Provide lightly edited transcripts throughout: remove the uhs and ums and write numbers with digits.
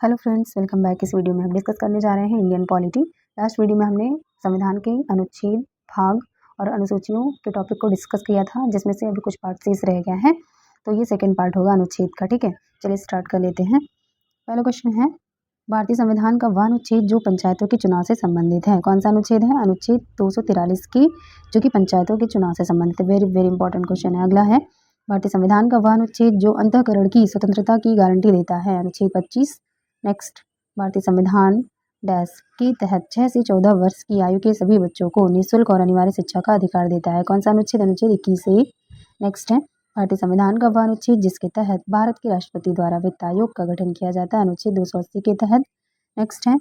Hello friends, welcome back. इस video में हम डिस्कस करने जा रहे हैं इंडियन पॉलिटी। लास्ट वीडियो में हमने संविधान के अनुच्छेद, भाग और अनुसूचियों के टॉपिक को डिस्कस किया था, जिसमें से अभी कुछ पार्ट शेष रह गया है। तो ये सेकंड पार्ट होगा अनुच्छेद का। ठीक है, चलिए स्टार्ट कर लेते हैं। पहला क्वेश्चन है, भारतीय संविधान का वह अनुच्छेद जो पंचायतों के चुनाव से संबंधित है। कौन सा अनुच्छेद है? अनुच्छेद 243 की, जो कि पंचायतों के चुनाव से संबंधित है। वेरी वेरी इंपॉर्टेंट क्वेश्चन है। अगला है, भारतीय संविधान का वह अनुच्छेद जो अंतःकरण की स्वतंत्रता की गारंटी देता है। अनुच्छेद 25। नेक्स्ट, भारतीय संविधान डैश के तहत 6 से 14 वर्ष की आयु के सभी बच्चों को निःशुल्क और अनिवार्य शिक्षा का अधिकार देता है। कौन सा अनुच्छेद? अनुच्छेद 21A। नेक्स्ट है, भारतीय संविधान का वह अनुच्छेद जिसके तहत भारत के राष्ट्रपति द्वारा वित्त आयोग का गठन किया जाता है। अनुच्छेद 280 के तहत। नेक्स्ट है,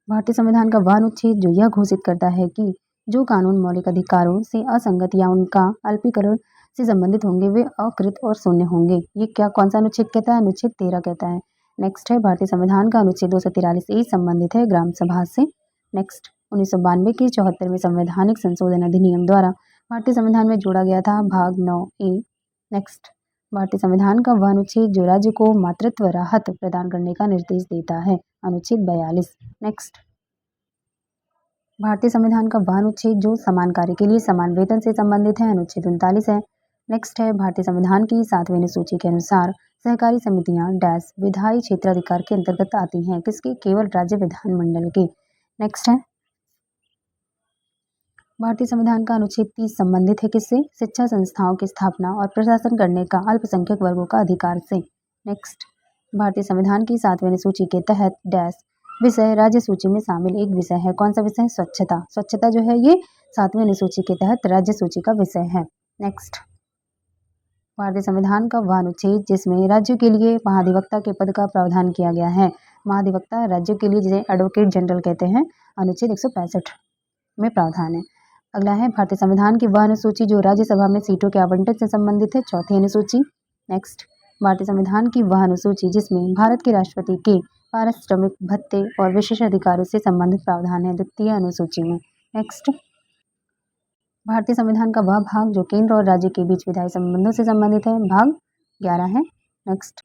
भारतीय संविधान का वह अनुच्छेद जो यह घोषित करता है कि जो कानून मौलिक अधिकारों से असंगत या उनका अल्पीकरण से संबंधित होंगे वे अकृत और शून्य होंगे। ये क्या कौन सा अनुच्छेद कहता है? अनुच्छेद 13 कहता है। नेक्स्ट है, भारतीय संविधान का अनुच्छेद 243A संबंधित है ग्राम सभा से। नेक्स्ट, 1992 के 74वें संवैधानिक संशोधन अधिनियम द्वारा भारतीय संविधान में जोड़ा गया था भाग 9A। नेक्स्ट, भारतीय संविधान का वह अनुच्छेद जो राज्य को मातृत्व राहत प्रदान करने का निर्देश देता है। अनुच्छेद 42। नेक्स्ट, भारतीय संविधान का वह अनुच्छेद जो समान कार्य के लिए समान वेतन से संबंधित है। अनुच्छेद 39 है। नेक्स्ट है, भारतीय संविधान की 7वीं अनुसूची के अनुसार सहकारी समितियां डैश विधायी क्षेत्राधिकार के अंतर्गत आती हैं। किसके? केवल राज्य विधानमंडल के। नेक्स्ट है, भारतीय संविधान का अनुच्छेद 30 संबंधित है किससे? शिक्षा संस्थाओं की स्थापना और प्रशासन करने का अल्पसंख्यक वर्गों का अधिकार से। नेक्स्ट, भारतीय संविधान की 7वीं अनुसूची के तहत डैश विषय राज्य सूची में शामिल एक विषय है। कौन सा विषय है? स्वच्छता। स्वच्छता जो है ये 7वीं अनुसूची के तहत राज्य सूची का विषय है। नेक्स्ट, भारतीय संविधान का वह अनुच्छेद जिसमें राज्यों के लिए महाधिवक्ता के पद का प्रावधान किया गया है। महाधिवक्ता राज्यों के लिए जिसे एडवोकेट जनरल कहते हैं। अनुच्छेद 165 में प्रावधान है। अगला है, भारतीय संविधान की वह अनुसूची जो राज्यसभा में सीटों के आवंटन से संबंधित है। 4थी अनुसूची। नेक्स्ट, भारतीय संविधान की वह अनुसूची जिसमें भारत के राष्ट्रपति के पारिश्रमिक भत्ते और विशेष अधिकारों से संबंधित प्रावधान है। 2य अनुसूची में। नेक्स्ट, भारतीय संविधान का वह भाग जो केंद्र और राज्य के बीच विधायी संबंधों से संबंधित है। भाग 11 है। नेक्स्ट,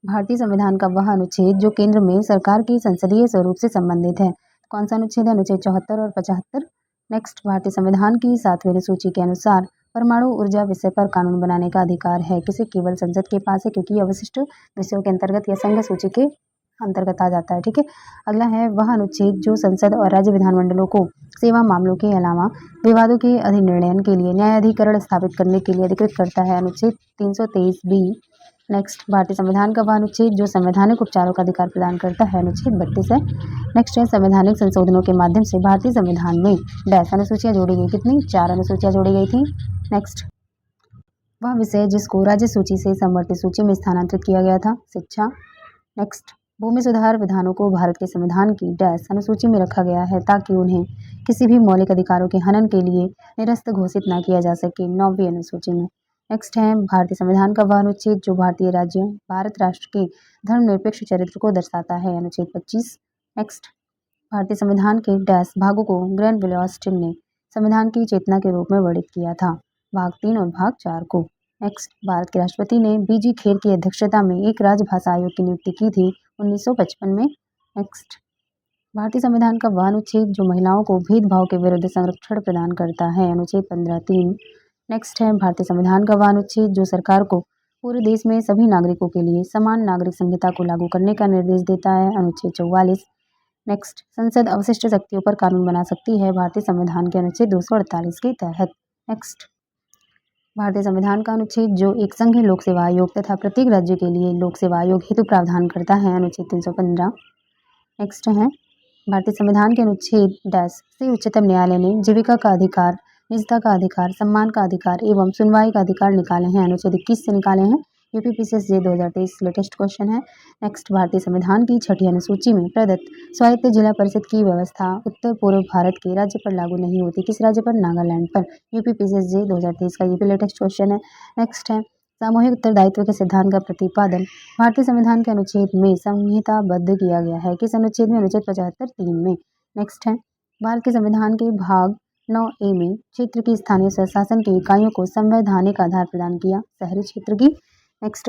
भारतीय संविधान का वह अनुच्छेद जो केंद्र में सरकार के संसदीय स्वरूप से संबंधित है। कौन सा अनुच्छेद है? अनुच्छेद 74 और 75। नेक्स्ट, भारतीय संविधान की 7वीं अनुसूची के अनुसार परमाणु ऊर्जा विषय पर कानून बनाने का अधिकार है। किसे? केवल संसद के पास है, क्योंकि यह अवशिष्ट विषयों के अंतर्गत या संघ सूची के अंतर्गत आ जाता है। ठीक है। अगला है, वह अनुच्छेद जो संसद और राज्य विधानमंडलों को सेवा मामलों के अलावा विवादों के अधिनिर्णयन के लिए न्यायाधिकरण स्थापित करने के लिए अधिकृत करता है। अनुच्छेद 323B। नेक्स्ट, भारतीय संविधान का वह अनुच्छेद जो संवैधानिक उपचारों का अधिकार प्रदान करता है। अनुच्छेद 32 है। नेक्स्ट है, संवैधानिक संशोधनों के माध्यम से भारतीय संविधान में डैश अनुसूचियां जोड़ी गई। कितनी? 4 अनुसूचियां जोड़ी गई थी। नेक्स्ट, वह विषय जिसको राज्य सूची से समवर्ती सूची में स्थानांतरित किया गया था। शिक्षा। नेक्स्ट, भूमि सुधार विधानों को भारत के संविधान की डैश अनुसूची में रखा गया है ताकि उन्हें किसी भी मौलिक अधिकारों के हनन के लिए निरस्त घोषित न किया जा सके। 9वीं अनुसूची में। नेक्स्ट है, भारतीय संविधान का वह अनुच्छेद जो भारतीय राज्य भारत राष्ट्र के धर्मनिरपेक्ष चरित्र को दर्शाता है। अनुच्छेद 25। नेक्स्ट, भारतीय संविधान के डैश भागों को ग्रैंडविले ऑस्टिन ने संविधान की चेतना के रूप में वर्णित किया था। भाग 3 और भाग 4 को। नेक्स्ट, भारत के राष्ट्रपति ने BG खेर की अध्यक्षता में एक राजभाषा आयोग की नियुक्ति की थी 1955 में। नेक्स्ट, भारतीय संविधान का वह अनुच्छेद जो महिलाओं को भेदभाव के विरुद्ध संरक्षण प्रदान करता है। अनुच्छेद 15(3). नेक्स्ट है, भारतीय संविधान का वह अनुच्छेद जो सरकार को पूरे देश में सभी नागरिकों के लिए समान नागरिक संहिता को लागू करने का निर्देश देता है। अनुच्छेद 44। नेक्स्ट, संसद अवशिष्ट शक्तियों पर कानून बना सकती है भारतीय संविधान के अनुच्छेद 248 के तहत। नेक्स्ट, भारतीय संविधान का अनुच्छेद जो एक संघीय लोक सेवा आयोग तथा प्रत्येक राज्य के लिए लोक सेवा आयोग हेतु प्रावधान करता है। अनुच्छेद 315। नेक्स्ट है, भारतीय संविधान के अनुच्छेद डैश से उच्चतम न्यायालय ने जीविका का अधिकार, निजता का अधिकार, सम्मान का अधिकार एवं सुनवाई का अधिकार निकाले हैं। अनुच्छेद 21 से निकाले हैं। UPPCSJ 2023 लेटेस्ट क्वेश्चन है। नेक्स्ट, भारतीय संविधान की 6ठी अनुसूची में प्रदत्त स्वायत्त जिला परिषद की व्यवस्था उत्तर पूर्व भारत के राज्य पर लागू नहीं होती। किस राज्य पर? नागालैंड पर। UPPCSJ 2023 का ये भी लेटेस्ट क्वेश्चन है। नेक्स्ट है, सामूहिक उत्तरदायित्व के सिद्धांत का प्रतिपादन भारतीय संविधान के अनुच्छेद में संहिताबद्ध किया गया है। किस अनुच्छेद में? अनुच्छेद 75(3) में। नेक्स्ट है, भारत के संविधान के भाग 9A में क्षेत्र की स्थानीय स्वशासन की इकाइयों को संवैधानिक आधार प्रदान किया। शहरी क्षेत्र की। नेक्स्ट,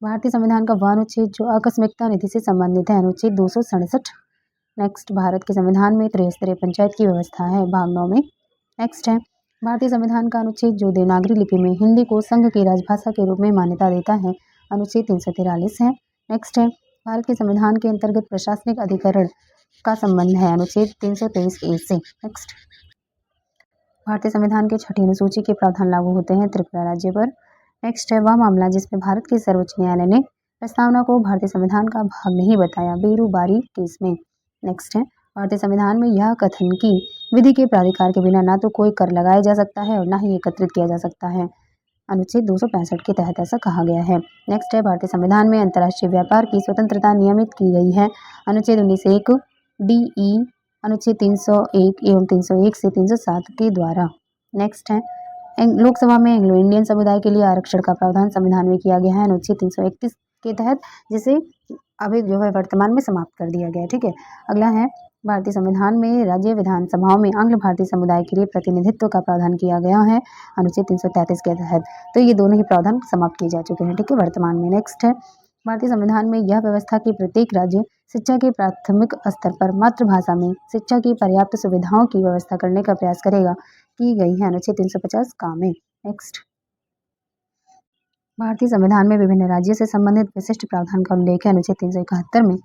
भारतीय संविधान का वह अनुच्छेद जो आकस्मिकता निधि से संबंधित है, अनुच्छेद 267। नेक्स्ट, भारत के संविधान में त्रिस्तरीय पंचायत की व्यवस्था है, भाग 9 में। नेक्स्ट है भारतीय संविधान का अनुच्छेद जो देवनागरी लिपि में हिंदी को संघ की राजभाषा के रूप में मान्यता देता है, अनुच्छेद 343 है। नेक्स्ट है भारत के संविधान के अंतर्गत प्रशासनिक अधिकरण का संबंध है, अनुच्छेद 323A से। नेक्स्ट, भारतीय संविधान के छठी अनुसूची के प्रावधान लागू होते हैं त्रिपुरा राज्य पर। नेक्स्ट है वह मामला जिसमें भारत के सर्वोच्च न्यायालय ने प्रस्तावना को भारतीय संविधान का भाग नहीं बताया, बेरूबारी केस में। नेक्स्ट है भारतीय संविधान में यह कथन की विधि के प्राधिकार के बिना ना तो कोई कर लगाया जा सकता है और ना ही एकत्रित किया जा सकता है, अनुच्छेद 265 के तहत ऐसा कहा गया है। नेक्स्ट है भारतीय संविधान में अंतर्राष्ट्रीय व्यापार की स्वतंत्रता नियमित की गई है, अनुच्छेद 19(1)(d)(e), अनुच्छेद 301 एवं 301 से 307 के द्वारा। नेक्स्ट है लोकसभा में एंग्लो इंडियन समुदाय के लिए आरक्षण का प्रावधान संविधान में किया गया है, अनुच्छेद 331 के तहत, जिसे अभी जो है वर्तमान में समाप्त कर दिया गया है। ठीक है, अगला है भारतीय संविधान में राज्य विधानसभाओं में आंग्ल भारतीय समुदाय के लिए प्रतिनिधित्व का प्रावधान किया गया है, अनुच्छेद 333 के तहत। तो ये दोनों ही प्रावधान समाप्त किए जा चुके हैं, ठीक है, वर्तमान में। नेक्स्ट है भारतीय संविधान में यह व्यवस्था की प्रत्येक राज्य शिक्षा के प्राथमिक स्तर पर मातृभाषा में शिक्षा की पर्याप्त सुविधाओं की व्यवस्था करने का प्रयास करेगा, की गई है, अनुच्छेद 350 का में। नेक्स्ट, भारतीय संविधान में विभिन्न राज्यों से संबंधित विशिष्ट प्रावधान का उल्लेख है, अनुच्छेद 371 में।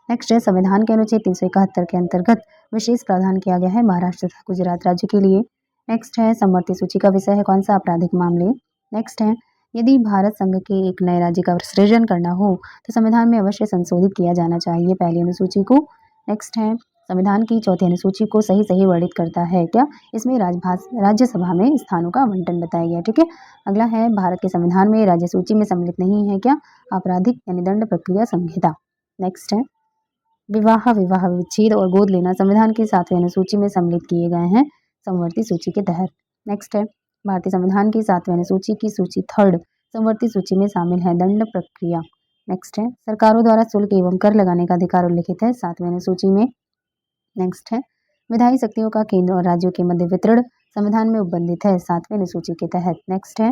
नेक्स्ट है संविधान के अनुच्छेद 371 के अंतर्गत विशेष प्रावधान किया गया है महाराष्ट्र तथा गुजरात राज्य के लिए। नेक्स्ट है समवर्ती सूची का विषय है कौन सा, आपराधिक मामले। नेक्स्ट है यदि भारत संघ के एक नए राज्य का सृजन करना हो तो संविधान में अवश्य संशोधित किया जाना चाहिए पहली अनुसूची को। नेक्स्ट है संविधान की चौथी अनुसूची को सही सही वर्णित करता है क्या, इसमें राज्यसभा में स्थानों का आवंटन बताया गया। ठीक है, अगला है भारत के संविधान में राज्य सूची में सम्मिलित नहीं है क्या, आपराधिक यानी दंड प्रक्रिया संहिता। नेक्स्ट है विवाह विच्छेद और गोद लेना संविधान की 7वीं अनुसूची में सम्मिलित किए गए हैं समवर्ती सूची के तहत। नेक्स्ट है भारतीय संविधान की 7वीं अनुसूची की सूची 3rd समवर्ती सूची में शामिल है दंड प्रक्रिया। नेक्स्ट है सरकारों द्वारा शुल्क एवं कर लगाने का अधिकार उल्लिखित है 7वीं अनुसूची में। नेक्स्ट है विधायी शक्तियों का केंद्र और राज्यों के मध्य वितरण संविधान में उपबंधित है 7वीं अनुसूची के तहत। नेक्स्ट है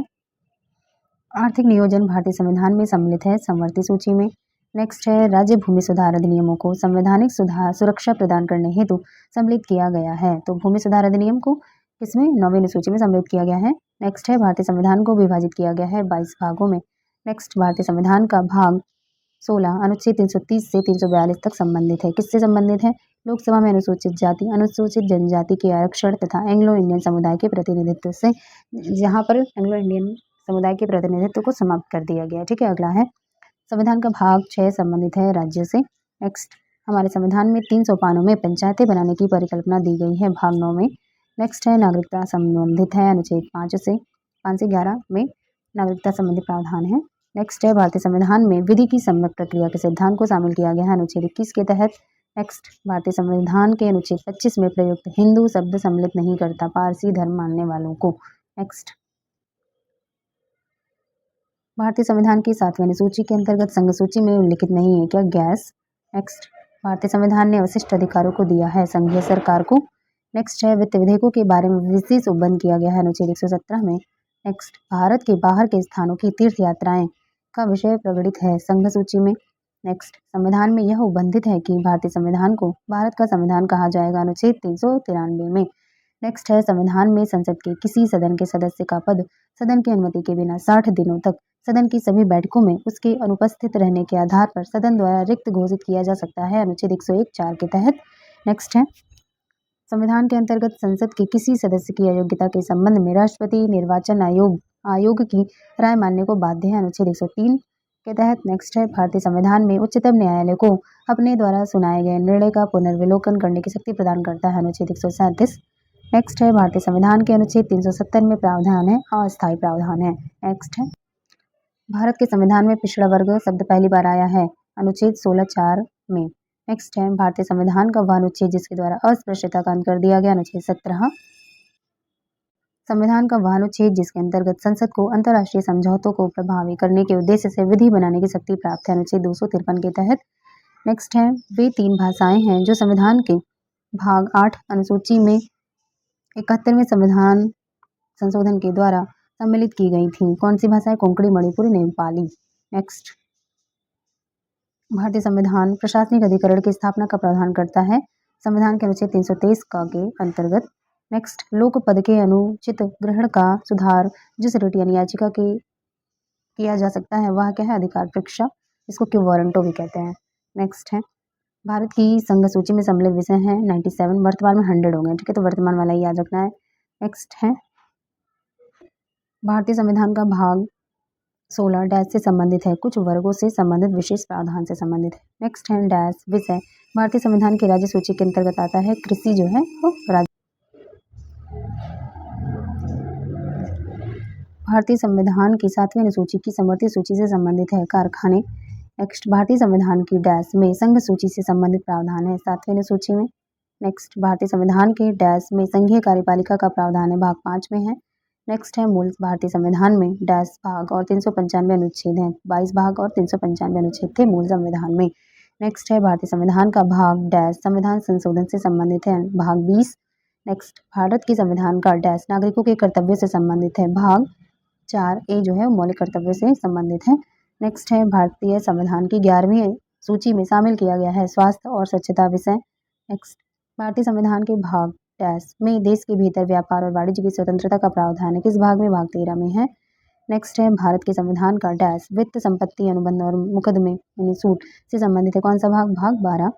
आर्थिक नियोजन भारतीय संविधान में सम्मिलित है समवर्ती सूची में। नेक्स्ट है राज्य भूमि सुधार अधिनियमों को संवैधानिक सुरक्षा प्रदान करने हेतु सम्मिलित किया गया है, तो भूमि सुधार अधिनियम को किसमें, 9वीं अनुसूची में सम्मिलित किया गया है। नेक्स्ट है भारतीय संविधान को विभाजित किया गया है 22 भागों में। नेक्स्ट भारतीय संविधान का भाग 16 अनुच्छेद 330 से 342 तक संबंधित है, किससे संबंधित है, लोकसभा में अनुसूचित जाति अनुसूचित जनजाति के आरक्षण तथा एंग्लो इंडियन समुदाय के प्रतिनिधित्व से, जहाँ पर एंग्लो इंडियन समुदाय के प्रतिनिधित्व को समाप्त कर दिया गया। ठीक है, अगला है संविधान का भाग 6 संबंधित है राज्यों से। नेक्स्ट हमारे संविधान में 3 सोपानों में पंचायतें बनाने की परिकल्पना दी गई है भाग 9 में। नेक्स्ट है नागरिकता संबंधित है अनुच्छेद 5 से 11 में नागरिकता संबंधी प्रावधान है। नेक्स्ट है भारतीय संविधान में विधि की सम्यक प्रक्रिया के सिद्धांत को शामिल किया गया है अनुच्छेद 21 के तहत। नेक्स्ट भारतीय संविधान के अनुच्छेद 25 में प्रयुक्त हिंदू शब्द सम्मिलित नहीं करता पारसी धर्म मानने वालों को। नेक्स्ट भारतीय संविधान की 7वीं अनुसूची के अंतर्गत संघ सूची में उल्लिखित नहीं है क्या, गैस। नेक्स्ट भारतीय संविधान ने अवशिष्ट अधिकारों को दिया है संघीय सरकार को। नेक्स्ट है वित्त विधेयकों के बारे में विशेष उपबंध किया गया है अनुच्छेद 117 में। नेक्स्ट भारत के बाहर के स्थानों की तीर्थ यात्राएं का विषय प्रकटित है संघ सूची में। नेक्स्ट संविधान में यह उपबंधित है कि भारतीय संविधान को भारत का संविधान कहा जाएगा अनुच्छेद 393 में। नेक्स्ट है संविधान में संसद के किसी सदन के सदस्य का पद सदन की अनुमति के बिना 60 दिनों तक सदन की सभी बैठकों में उसके अनुपस्थित रहने के आधार पर सदन द्वारा रिक्त घोषित किया जा सकता है अनुच्छेद 101(4) के तहत। नेक्स्ट है संविधान के अंतर्गत संसद के किसी सदस्य की अयोग्यता के संबंध में राष्ट्रपति निर्वाचन आयोग की राय मानने को बाध्य है अनुच्छेद 103 के तहत। नेक्स्ट है भारतीय संविधान में उच्चतम न्यायालय को अपने द्वारा सुनाए गए निर्णय का पुनर्विलोकन करने की शक्ति प्रदान करता है अनुच्छेद 137। नेक्स्ट है भारतीय संविधान के अनुच्छेद 370 में प्रावधान है अस्थायी प्रावधान है। नेक्स्ट है भारत के संविधान में पिछड़ा वर्ग शब्द पहली बार आया है अनुच्छेद 16(4) में। नेक्स्ट है भारतीय संविधान का वह अनुच्छेद जिसके द्वारा अस्पृश्यता का अंत कर दिया गया अनुच्छेद 17। संविधान का वह अनुच्छेद जिसके अंतर्गत संसद को अंतर्राष्ट्रीय समझौतों को प्रभावी करने के उद्देश्य से विधि बनाने की शक्ति प्राप्त है अनुच्छेद 253 के तहत। नेक्स्ट है वे 3 भाषाएं हैं जो संविधान के भाग 8 अनुसूची में 71वें संविधान संशोधन के द्वारा सम्मिलित की गई थी, कौन सी भाषाएं, कोंकणी, मणिपुरी, नेपाली। नेक्स्ट भारतीय संविधान प्रशासनिक अधिकरण की स्थापना का प्रावधान करता है संविधान के अनुच्छेद 323 का के अंतर्गत। नेक्स्ट, लोक पद के अनुचित ग्रहण का सुधार जिस रिट यानी याचिका के किया जा सकता है वह क्या है, अधिकार परीक्षा, इसको क्यू वारंटो भी कहते हैं। नेक्स्ट है, भारत की संघ सूची में सम्मिलित विषय हैं 97, वर्तमान में 100 हो गए, ठीक है, तो वर्तमान वाला ही याद रखना है। नेक्स्ट है, भारतीय संविधान का भाग 16 डैश से संबंधित है, कुछ वर्गों से संबंधित विशेष प्रावधान से संबंधित है। नेक्स्ट है डैश विषय, भारतीय संविधान की राज्य सूची के अंतर्गत आता है कृषि जो है वो राज्य। भारतीय संविधान की 7वीं अनुसूची की समवर्ती सूची से संबंधित है कारखाने। नेक्स्ट, भारतीय संविधान की डैश में संघ सूची से संबंधित प्रावधान है 7वीं अनुसूची में। नेक्स्ट, भारतीय संविधान के डैश में संघीय कार्यपालिका का प्रावधान है भाग 5 में है। नेक्स्ट है मूल भारतीय संविधान में डैश भाग और 395 अनुच्छेद हैं, 22 भाग और 395 अनुच्छेद थे मूल संविधान में। नेक्स्ट है, भारतीय संविधान का भाग डैश संविधान संशोधन से संबंधित है भाग 20। नेक्स्ट, भारत की संविधान का डैश नागरिकों के कर्तव्य से संबंधित है भाग 4A जो है मौलिक कर्तव्य से संबंधित है। नेक्स्ट है, भारतीय संविधान की 11वीं सूची में शामिल किया गया है स्वास्थ्य और स्वच्छता विषय। नेक्स्ट, भारतीय संविधान के भाग डैश में देश के भीतर व्यापार और वाणिज्य की स्वतंत्रता का प्रावधान है, किस भाग में, भाग 13 में है। नेक्स्ट है, भारत के संविधान का डैश वित्त संपत्ति अनुबंध और मुकदमे यानी सूट से संबंधित है, कौन सा भाग, भाग 12।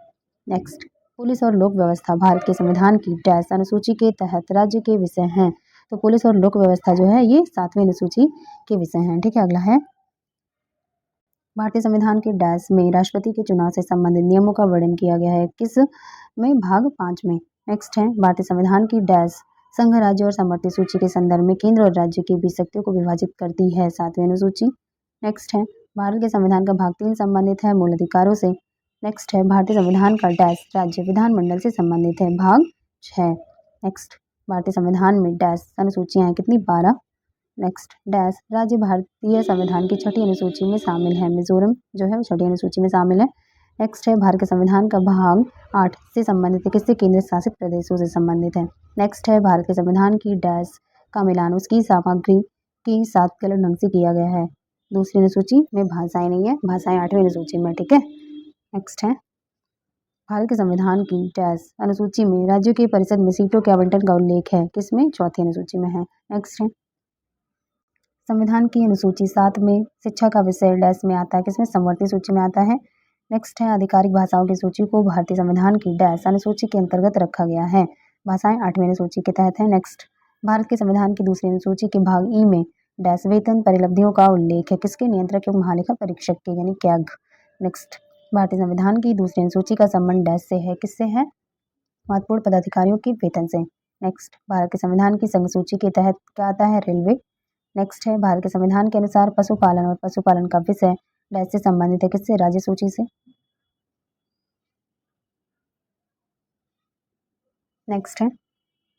नेक्स्ट, पुलिस और लोक व्यवस्था भारत के संविधान की डैश अनुसूची के तहत राज्य के विषय हैं, तो पुलिस और लोक व्यवस्था जो है ये 7वीं अनुसूची के विषय हैं, ठीक है। अगला है, भारतीय संविधान के डैश में राष्ट्रपति के चुनाव से संबंधित नियमों का वर्णन किया गया है, किस में, भाग 5 में। नेक्स्ट है, भारतीय संविधान की डैश संघ राज्य और समवर्ती सूची के संदर्भ में केंद्र और राज्य के बीच शक्तियों को विभाजित करती है 7वीं अनुसूची। नेक्स्ट है, भारत के संविधान का भाग 3 संबंधित है मूल अधिकारों से। नेक्स्ट है, भारतीय संविधान का डैश राज्य विधानमंडल से संबंधित है भाग 6। नेक्स्ट, भारतीय संविधान में डैश अनुसूचियां हैं कितनी, 12। नेक्स्ट, डैश राज्य भारतीय संविधान की 6ठी अनुसूची में शामिल है, मिजोरम जो है वो 6ठी अनुसूची में शामिल है। नेक्स्ट है, भारत के संविधान का भाग 8 से संबंधित है, किससे, केंद्र शासित प्रदेशों से संबंधित है। नेक्स्ट है, भारत के संविधान की डैश का मिलान उसकी सामग्री के साथ गलत ढंग से किया गया है, दूसरी अनुसूची में भाषाएं नहीं है, भाषाएं 8वीं अनुसूची में, ठीक है। नेक्स्ट है, भारत के संविधान की डैश अनुसूची में राज्यों की परिषद में सीटों के आवंटन का उल्लेख है, किसमें, 4थी अनुसूची में है। नेक्स्ट है, संविधान की अनुसूची 7 में शिक्षा का विषय डैश में आता है, किसमें, समवर्ती सूची में आता है। नेक्स्ट है, आधिकारिक भाषाओं की सूची को भारतीय संविधान की डैश अनुसूची के अंतर्गत रखा गया है, भाषाएं 8वीं अनुसूची के तहत है। नेक्स्ट, भारत के संविधान की दूसरी अनुसूची के भाग ई में डैश वेतन परिलब्धियों का उल्लेख है, किसके, नियंत्रक एवं महालेखा परीक्षक के यानी कैग। नेक्स्ट, भारतीय संविधान की दूसरी अनुसूची का संबंध डैश से है, किससे है, महत्वपूर्ण पदाधिकारियों के वेतन से। नेक्स्ट, भारत के संविधान की संघ सूची के तहत क्या आता है, रेलवे। नेक्स्ट है, भारत के संविधान के अनुसार पशुपालन और पशुपालन का विषय डैश से संबंधित है, किससे, राज्य सूची से। नेक्स्ट है,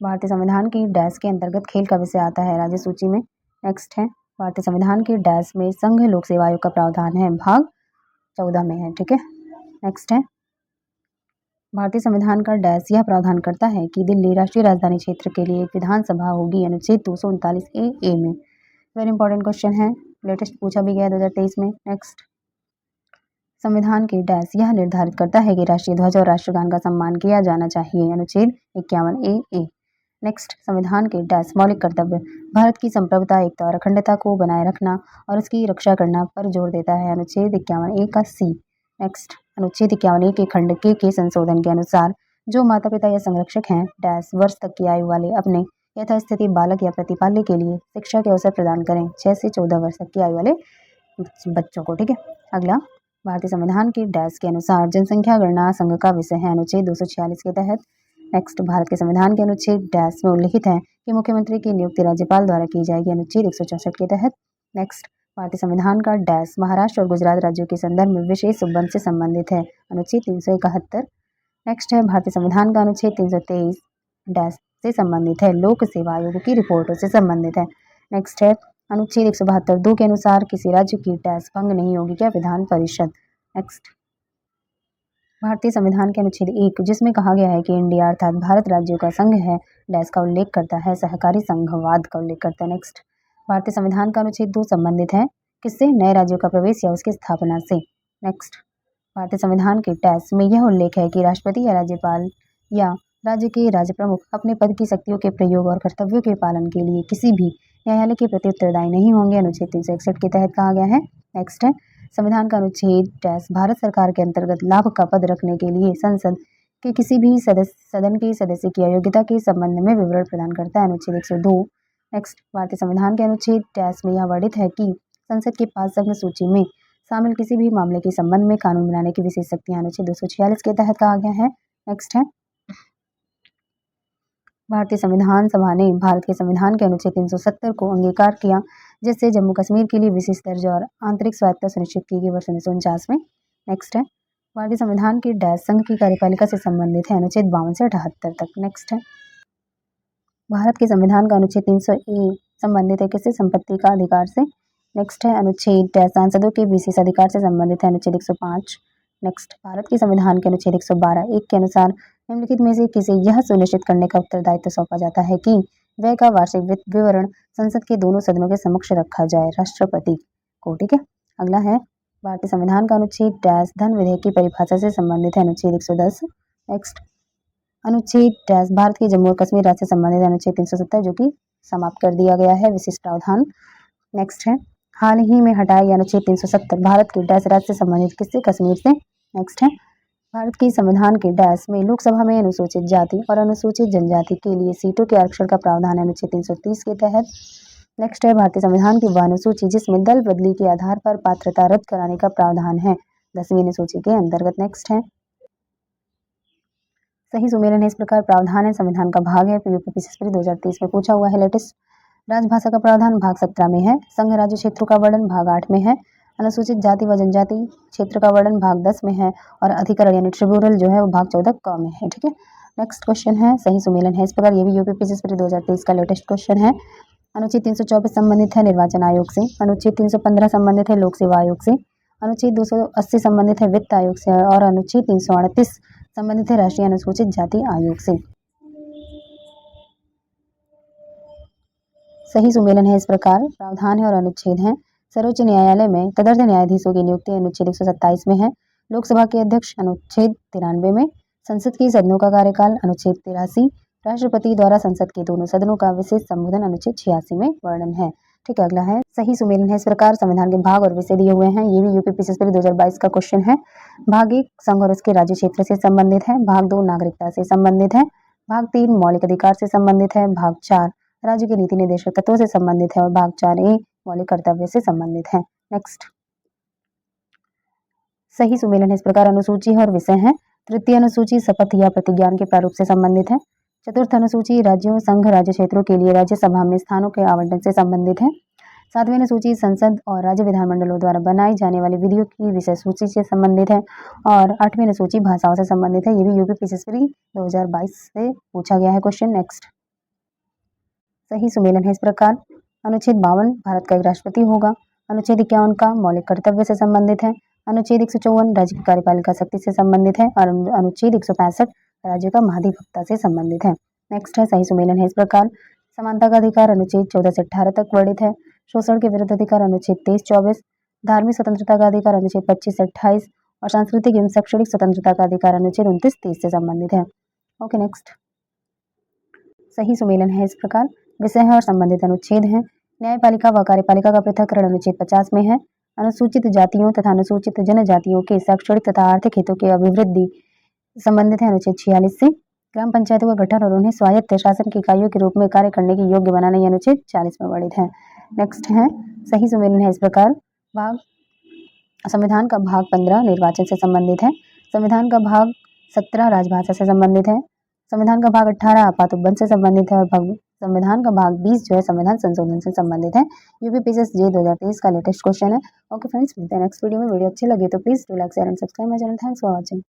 भारतीय संविधान की डैश के अंतर्गत खेल का विषय आता है राज्य सूची में। नेक्स्ट है, भारतीय संविधान की डैश में संघ लोक सेवा आयोग का प्रावधान है, भाग 14 में है, ठीक है। नेक्स्ट है, भारतीय संविधान का डैश यह प्रावधान करता है कि दिल्ली राष्ट्रीय राजधानी क्षेत्र के लिए एक विधानसभा होगी, अनुच्छेद 239A में। वेरी इंपॉर्टेंट क्वेश्चन है, लेटेस्ट पूछा भी गया 2023 में। नेक्स्ट, संविधान के डैश यह निर्धारित करता है कि राष्ट्रीय ध्वज और राष्ट्रगान का सम्मान किया जाना चाहिए, अनुच्छेद 51A। नेक्स्ट, संविधान के डैश मौलिक कर्तव्य भारत की संप्रभुता, एकता और अखंडता को बनाए रखना और उसकी रक्षा करना पर जोर देता है, अनुच्छेद 51A का C। नेक्स्ट, अनुच्छेद 51A के खंड के संशोधन के अनुसार जो माता पिता या संरक्षक हैं डैश वर्ष तक की आयु वाले अपने यथास्थिति बालक या प्रतिपाल्य के लिए शिक्षा के अवसर प्रदान करें, 6 से 14 वर्ष तक की आयु वाले बच्चों को, ठीक है। अगला, भारतीय संविधान के डैश के अनुसार जनसंख्या गणना संघ का विषय है, अनुच्छेद 246 के तहत। नेक्स्ट, भारत के संविधान के अनुच्छेद डैश में उल्लिखित है कि मुख्यमंत्री की नियुक्ति राज्यपाल द्वारा की जाएगी, अनुच्छेद 164 के तहत। नेक्स्ट, भारतीय संविधान का डैश महाराष्ट्र और गुजरात राज्यों के संदर्भ में विशेष उपबंध से संबंधित है, अनुच्छेद 371। नेक्स्ट है, भारतीय संविधान का अनुच्छेद 323 डैश से संबंधित है, लोक सेवा आयोग की रिपोर्टों से संबंधित है। नेक्स्ट है, अनुच्छेद 172(2) के अनुसार किसी राज्य की डैश भंग नहीं होगी, क्या, विधान परिषद। नेक्स्ट, भारतीय संविधान के अनुच्छेद 1 जिसमें कहा गया है कि इंडिया अर्थात भारत राज्यों का संघ है डैश का उल्लेख करता है, सहकारी संघवाद का उल्लेख करता है। नेक्स्ट, भारतीय संविधान का अनुच्छेद 2 संबंधित है किससे, नए राज्यों का प्रवेश या उसकी स्थापना से। नेक्स्ट, भारतीय संविधान के टैक्स में यह उल्लेख है कि राष्ट्रपति या राज्यपाल या राज्य के राज्य प्रमुख अपने पद की शक्तियों के प्रयोग और कर्तव्यों के पालन के लिए किसी भी न्यायालय के प्रति उत्तरदायी नहीं होंगे। अनुच्छेद 361 के तहत कहा गया है। नेक्स्ट है संविधान का अनुच्छेद टैक्स भारत सरकार के अंतर्गत लाभ का पद रखने के लिए संसद के किसी भी सदन के सदस्य की अयोग्यता के संबंध में विवरण प्रदान करता है। अनुच्छेद 102। नेक्स्ट भारतीय संविधान के अनुच्छेद टैक्स में यह वर्णित है कि संसद के पास संघ सूची में शामिल किसी भी मामले के संबंध में कानून बनाने की विशेष शक्तियां अनुच्छेद 246 के तहत कहा गया है। नेक्स्ट है भारतीय संविधान सभा ने भारत के संविधान के अनुच्छेद 370 को अंगीकार किया, जिससे जम्मू कश्मीर के लिए विशेष दर्जा और आंतरिक स्वायत्तता सुनिश्चित की गई वर्ष 1949 में। नेक्स्ट है भारतीय संविधान की डैश संघ की कार्यपालिका से संबंधित है, अनुच्छेद 52 से 78 तक। नेक्स्ट है भारत के संविधान का अनुच्छेद 300A संबंधित है किसी संपत्ति का अधिकार से। नेक्स्ट है अनुच्छेद डैश सांसदों के विशेष अधिकार से संबंधित है, अनुच्छेद 105। नेक्स्ट भारत के संविधान के अनुच्छेद 112(1) के अनुसार निम्नलिखित में से किसे यह सुनिश्चित करने का उत्तरदायित्व सौंपा जाता है कि व्यय का वार्षिक वित्त विवरण संसद के दोनों सदनों के समक्ष रखा जाए, राष्ट्रपति को। ठीक है, अगला है भारतीय संविधान का अनुच्छेद डैश धन विधेयक की परिभाषा से संबंधित है, अनुच्छेद 110। नेक्स्ट अनुच्छेद डैश भारत के जम्मू और कश्मीर राज्य से संबंधित है, अनुच्छेद 370 जो कि समाप्त कर दिया गया है, विशिष्ट प्रावधान। नेक्स्ट है हाल ही में हटाया गया अनुच्छेद 370 भारत के डैश राज्य से संबंधित किससे, कश्मीर से। नेक्स्ट है भारत के संविधान के डैश में लोकसभा में अनुसूचित जाति और अनुसूचित जनजाति के लिए सीटों के आरक्षण का प्रावधान है, अनुच्छेद 330 के तहत। नेक्स्ट है भारतीय संविधान की वह अनुसूची जिसमें दल बदली के आधार पर पात्रता रद्द कराने का प्रावधान है, 10वीं अनुसूची के अंतर्गत। नेक्स्ट है सही सुमेलन है इस प्रकार प्रावधान है संविधान का भाग है, यूपीएससी 2023 में पूछा हुआ है लेटेस्ट। राजभाषा का प्रावधान भाग 17 में है, संघ राज्य क्षेत्रों का वर्णन भाग 8 में है, अनुसूचित जाति व जनजाति क्षेत्र का वर्णन भाग 10 में है और अधिकरण यानी ट्रिब्यूनल जो है वो भाग 14 क में है। ठीक है, नेक्स्ट क्वेश्चन है सही सुमेलन है इस प्रकार, ये भी यूपीएससी 2023 का लेटेस्ट क्वेश्चन है। अनुच्छेद 324 संबंधित है निर्वाचन आयोग से, अनुच्छेद 315 संबंधित है लोक सेवा आयोग से, अनुच्छेद 280 संबंधित है वित्त आयोग से और अनुच्छेद 338 संबंधित है राष्ट्रीय अनुसूचित जाति आयोग से। सही सुमेलन है इस प्रकार प्रावधान है और अनुच्छेद है। सर्वोच्च न्यायालय में तदर्थ न्यायाधीशों की नियुक्ति अनुच्छेद 127 में है, लोकसभा के अध्यक्ष अनुच्छेद 93 में, संसद के सदनों का कार्यकाल अनुच्छेद 83, राष्ट्रपति द्वारा संसद के दोनों सदनों का विशेष संबोधन अनुच्छेद 86 में वर्णन है। ठीक है, अगला है सही सुमेलन है इस प्रकार संविधान के भाग और विषय दिए हुए हैं, ये भी यूपीएससी 2022 का क्वेश्चन है। भाग 1 संघ और उसके राज्य क्षेत्र से संबंधित है, भाग 2 नागरिकता से संबंधित है, भाग 3 मौलिक अधिकार से संबंधित है, भाग 4 राज्य के नीति निर्देशक तत्वों से संबंधित है और भाग 4A मौलिक कर्तव्य से संबंधित है। नेक्स्ट सही सुमेलन है इस प्रकार अनुसूची और विषय है। तृतीय अनुसूची शपथ या प्रतिज्ञान के प्रारूप से संबंधित है। चतुर्थ अनुसूची राज्यों संघ राज्य क्षेत्रों के लिए राज्यसभा में स्थानों के आवंटन से संबंधित है। सातवीं अनुसूची संसद और राज्य विधानमंडलों द्वारा बनाई जाने वाली विधियों की विषय सूची से संबंधित है और आठवीं अनुसूची भाषाओं से संबंधित है, ये भी यूपीएससी 2022 से पूछा गया है क्वेश्चन। नेक्स्ट सही सुमेलन है इस प्रकार अनुच्छेद 52 भारत का एक राष्ट्रपति होगा, अनुच्छेद 51 का मौलिक कर्तव्य से संबंधित है, अनुच्छेद 154 राज्य की कार्यपालिका शक्ति से संबंधित है और अनुच्छेद 165 राज्य का महाधिवक्ता से संबंधित है। नेक्स्ट है सही सुमेलन है इस प्रकार समानता का अधिकार अनुच्छेद 14 से 18 तक वर्णित है, शोषण के विरुद्ध अधिकार अनुच्छेद 23-24, धार्मिक स्वतंत्रता का अधिकार अनुच्छेद 25 से 28 और सांस्कृतिक एवं शैक्षणिक स्वतंत्रता का अधिकार अनुच्छेद 29-30 से संबंधित है। ओके, नेक्स्ट सही सुमेलन है इस प्रकार विषय है और संबंधित अनुच्छेद है। न्यायपालिका व कार्यपालिका का पृथक्करण अनुच्छेद 50 में है, अनुसूचित जातियों तथा अनुसूचित जनजातियों के शैक्षणिक तथा आर्थिक हितों की अभिवृद्धि संबंधित है अनुच्छेद 46 से। ग्राम पंचायतों का गठन और उन्हें स्वायत्त शासन की इकाइयों के रूप में कार्य करने की योग्य बनाना यह अनुच्छेद 40 में वर्णित है। नेक्स्ट है सही सुमेलन है इस प्रकार भाग संविधान का भाग 15 निर्वाचन से संबंधित है, संविधान का भाग 17 राजभाषा से संबंधित है, संविधान का भाग 18 आपात उपबंध से संबंधित है और संविधान का भाग 20 जो है संविधान संशोधन से संबंधित है। यूपीएससी 2023 का लेटेस्ट क्वेश्चन है। ओके फ्रेंड्स, मिलते हैं नेक्स्ट वीडियो में। वीडियो अच्छी लगी तो please do like share and subscribe my channel. Thanks for watching.